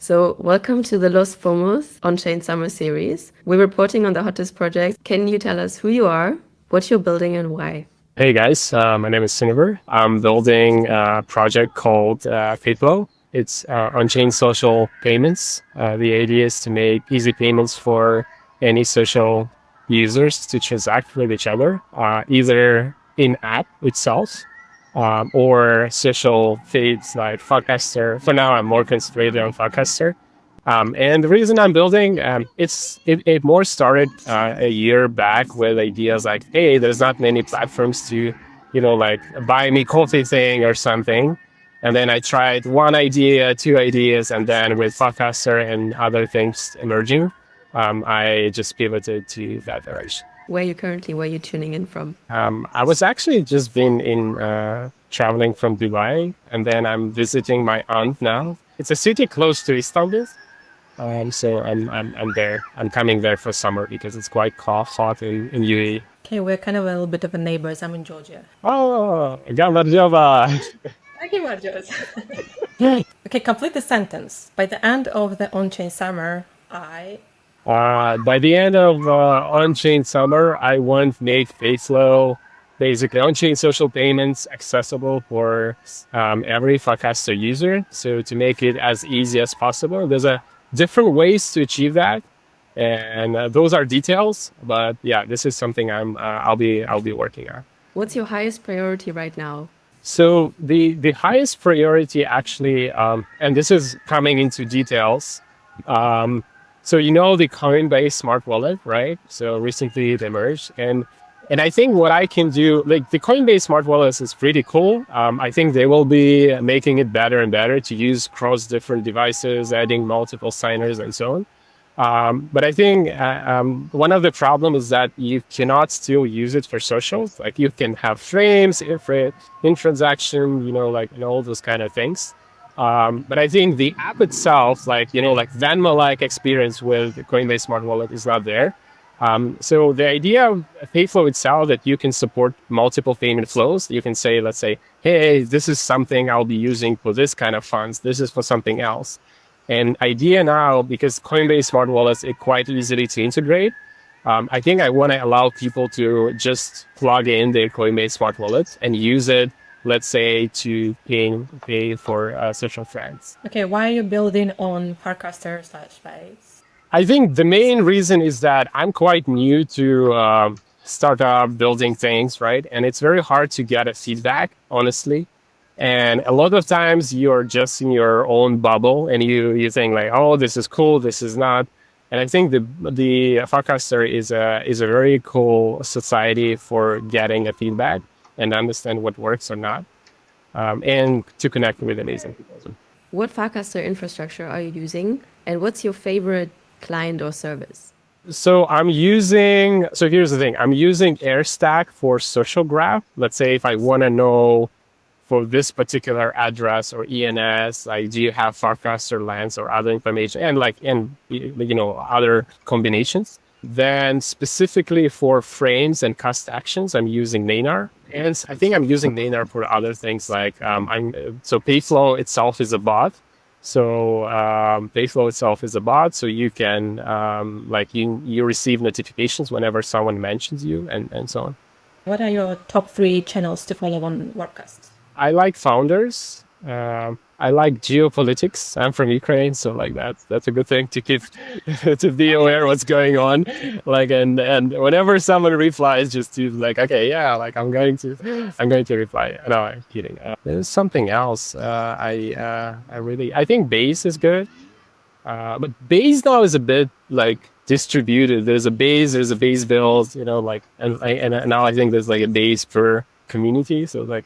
So, welcome to the Los Fomos on-chain summer series. We're reporting on the hottest projects. Can you tell us who you are, what you're building, and why? Hey guys, my name is Sinaver. I'm building a project called Payflow. It's on-chain social payments. The idea is to make easy payments for any social users to transact with each other, either in app itself or social feeds like Podcaster. For now, I'm more concentrated on Podcaster. And the reason I'm building, it more started a year back with ideas like, hey, there's not many platforms to, like buy me coffee thing or something. And then I tried one idea, two ideas, and then with Podcaster and other things emerging, I just pivoted to that direction. Where are you tuning in from? I was actually just been in traveling from Dubai, and then I'm visiting my aunt now. It's a city close to Istanbul. So I'm there. I'm coming there for summer because it's quite hot in UAE. Okay, we're kind of a little bit of a neighbors. I'm in Georgia. Oh, gambar Java. Thank you, Marjos. Okay, complete the sentence. By the end of the on-chain summer, By the end of on-chain summer, I want to make Payflow basically on-chain social payments accessible for every Farcaster user. So to make it as easy as possible, there's a different ways to achieve that, and those are details. But yeah, this is something I'll be working on. What's your highest priority right now? So the highest priority actually, and this is coming into details. So the Coinbase smart wallet, right? So recently it emerged, and I think what I can do, like the Coinbase smart wallet is pretty cool. I think they will be making it better and better to use across different devices, adding multiple signers and so on. But I think one of the problems is that you cannot still use it for socials. Like you can have frames, in transaction, and all those kind of things. But I think the app itself, like Venmo-like experience with the Coinbase smart wallet is not there. So the idea of Payflow itself that you can support multiple payment flows. You can say, let's say, hey, this is something I'll be using for this kind of funds. This is for something else. And idea now, because Coinbase smart wallets are quite easily to integrate, I think I want to allow people to just plug in their Coinbase smart wallet and use it, let's say, to pay for social friends. Okay, why are you building on Farcaster/Base? I think the main reason is that I'm quite new to startup building things, right? And it's very hard to get a feedback, honestly. And a lot of times you're just in your own bubble and you think like, oh, this is cool, this is not. And I think the Farcaster is a very cool society for getting a feedback and understand what works or not, and to connect with amazing people. What Farcaster infrastructure are you using, and what's your favorite client or service? So here's the thing. I'm using AirStack for social graph. Let's say if I want to know for this particular address or ENS, like do you have Farcaster lands or other information and other combinations. Then specifically for frames and cast actions, I'm using Nanar. And I think I'm using Nanar for other things like so Payflow itself is a bot. So Payflow itself is a bot, so you can you receive notifications whenever someone mentions you and so on. What are your top 3 channels to follow on Wordcast? I like founders. I like geopolitics. I'm from Ukraine, so like that's a good thing to keep to be aware what's going on. Like and whenever someone replies, just to like, okay, yeah, like I'm going to reply. No, I'm kidding. There's something else. I think base is good, but base now is a bit like distributed. There's a base build, and now I think there's like a base per community, so like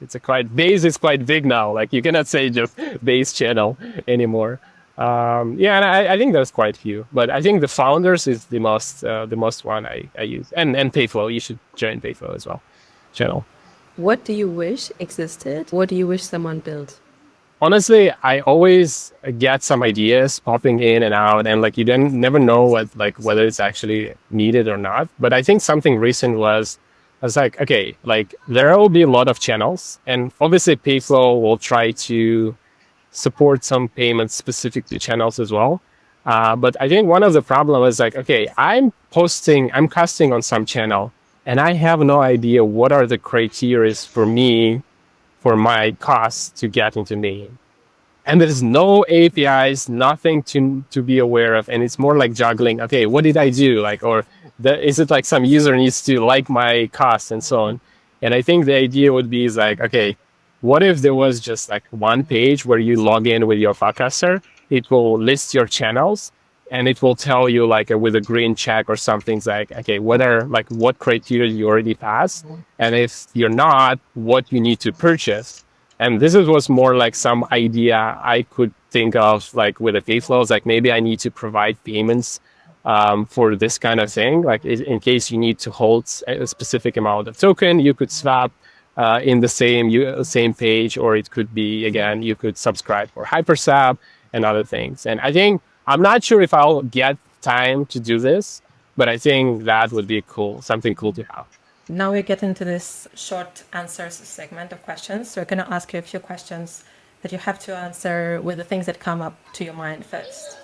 base is quite big now. Like you cannot say just base channel anymore. And I think there's quite few, but I think the founders is the most one I use, and Payflow. You should join Payflow as well channel. What do you wish existed? What do you wish someone built? Honestly, I always get some ideas popping in and out, and like you never know whether it's actually needed or not. But I think something recent was, I was like, okay, like there will be a lot of channels, and obviously Payflow will try to support some payments specific to channels as well. But I think one of the problems is like, okay, I'm casting on some channel, and I have no idea what are the criteria for me, for my costs to get into name. And there's no APIs, nothing to be aware of, and it's more like juggling. Okay, what did I do? Like, or is it like some user needs to like my cost and so on? And I think the idea would be is like, okay, what if there was just like one page where you log in with your Farcaster? It will list your channels, and it will tell you like with a green check or something like, okay, what criteria you already passed, and if you're not, what you need to purchase. And this was more like some idea I could think of, like with the pay flows, like maybe I need to provide payments for this kind of thing. Like in case you need to hold a specific amount of token, you could swap in the same page, or it could be, again, you could subscribe for HyperSwap and other things. And I think, I'm not sure if I'll get time to do this, but I think that would be something cool to have. Now we get into this short answers segment of questions. So we're going to ask you a few questions that you have to answer with the things that come up to your mind first.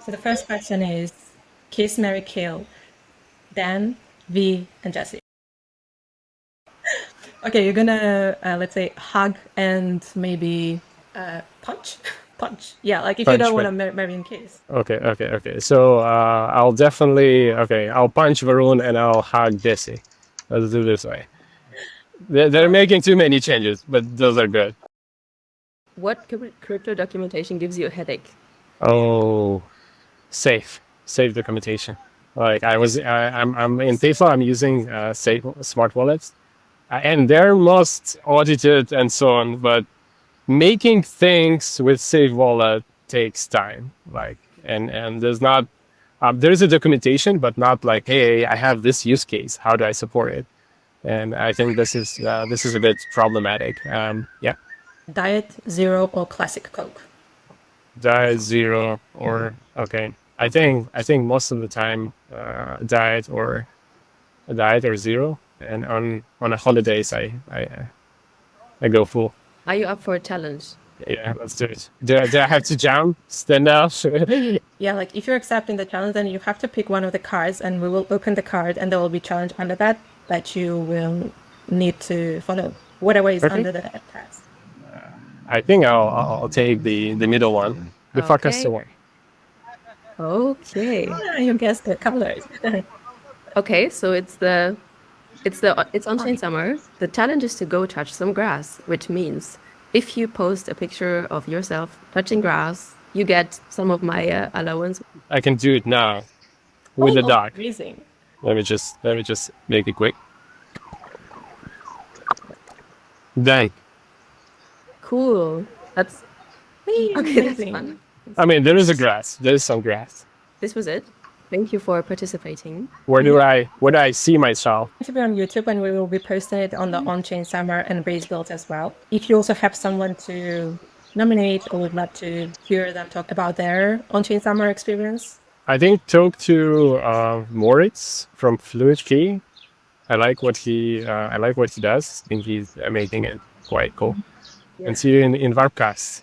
So the first question is kiss, marry, kill Dan, V, and Jesse. Okay, you're gonna let's say hug and maybe punch. Punch. Yeah, like if you don't want to marry and kiss. Okay. So I'll definitely, I'll punch Varun and I'll hug Jesse. Let's do this way. They're making too many changes, but those are good. What crypto documentation gives you a headache? Oh, safe documentation. Like I'm in PayFlow, I'm using safe smart wallets, and they're most audited and so on, but making things with safe wallet takes time. Like, and there's a documentation, but not like, hey, I have this use case, how do I support it? And I think this is a bit problematic. Yeah. Diet, zero, or classic Coke? Diet, zero, or okay. I think most of the time diet or zero, and on a holidays I go full. Are you up for a challenge? Yeah, let's do it. Do I have to jump? Stand up? Yeah, like if you're accepting the challenge, then you have to pick one of the cards, and we will open the card, and there will be challenge under that you will need to follow. Whatever is under that card. I think I'll take the middle one, the Farcaster one. Okay. You guessed the colors. Okay, so it's on-chain summer. The challenge is to go touch some grass, which means if you post a picture of yourself touching grass, you get some of my allowance. I can do it now with the dog. Amazing. Let me just make it quick. Dang. Cool. That's okay. That's fun. I mean, there is some grass. This was it. Thank you for participating. Where do I see myself? To be on YouTube, and we will be posting it on the on-chain summer and base builds as well. If you also have someone to nominate or would love to hear them talk about their on-chain summer experience, I think talk to Moritz from Fluid Key. I like what he does. I think he's making it quite cool. Yeah. And see you in Varpcast.